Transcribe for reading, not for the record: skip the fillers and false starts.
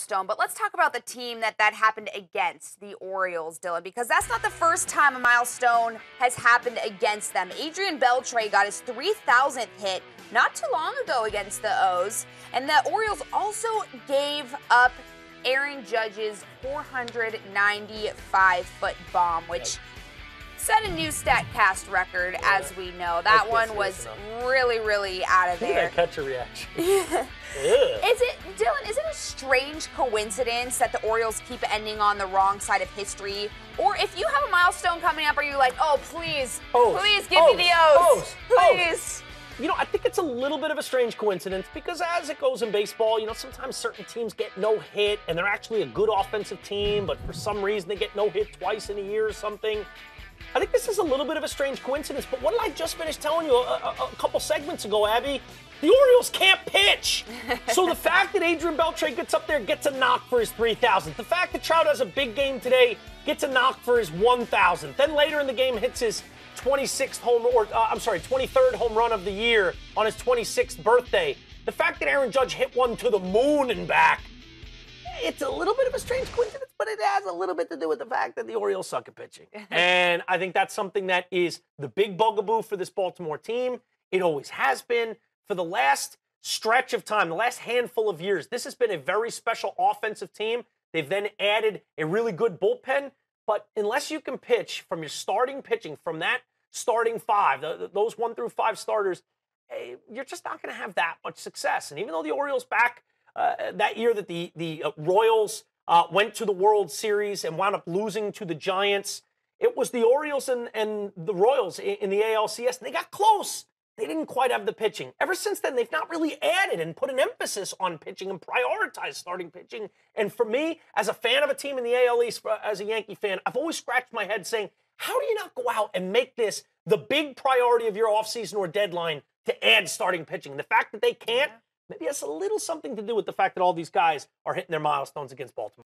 milestone, but let's talk about the team that happened against, the Orioles, Dylan, because that's not the first time a milestone has happened against them. Adrian Beltre got his 3,000th hit not too long ago against the O's, and the Orioles also gave up Aaron Judge's 495-foot bomb, which set a new StatCast record, as we know. That one was really out of there. That catcher reaction. Dylan, is it a strange coincidence that the Orioles keep ending on the wrong side of history? Or if you have a milestone coming up, are you like, oh, please give me the O's, please? You know, I think it's a little bit of a strange coincidence because as it goes in baseball, you know, sometimes certain teams get no hit and they're actually a good offensive team, but for some reason they get no hit twice in a year or something. I think this is a little bit of a strange coincidence, but what did I just finish telling you a couple segments ago, Abby? The Orioles can't pitch. So the fact that Adrian Beltre gets up there, gets a knock for his 3,000th. The fact that Trout has a big game today, gets a knock for his 1,000th. Then later in the game hits his 23rd home run of the year on his 26th birthday. The fact that Aaron Judge hit one to the moon and back, it's a little bit of a strange coincidence, but it has a little bit to do with the fact that the Orioles suck at pitching. And I think that's something that is the big bugaboo for this Baltimore team. It always has been. For the last stretch of time, the last handful of years, this has been a very special offensive team. They've then added a really good bullpen. But unless you can pitch from your starting pitching, from that starting five, those 1 through 5 starters, you're just not going to have that much success. And even though the Orioles back that year that the Royals went to the World Series and wound up losing to the Giants, it was the Orioles and the Royals in the ALCS, and they got close. They didn't quite have the pitching. Ever since then, they've not really added and put an emphasis on pitching and prioritized starting pitching. And for me, as a fan of a team in the AL East, as a Yankee fan, I've always scratched my head saying, how do you not go out and make this the big priority of your offseason or deadline to add starting pitching? The fact that they can't, maybe has a little something to do with the fact that all these guys are hitting their milestones against Baltimore.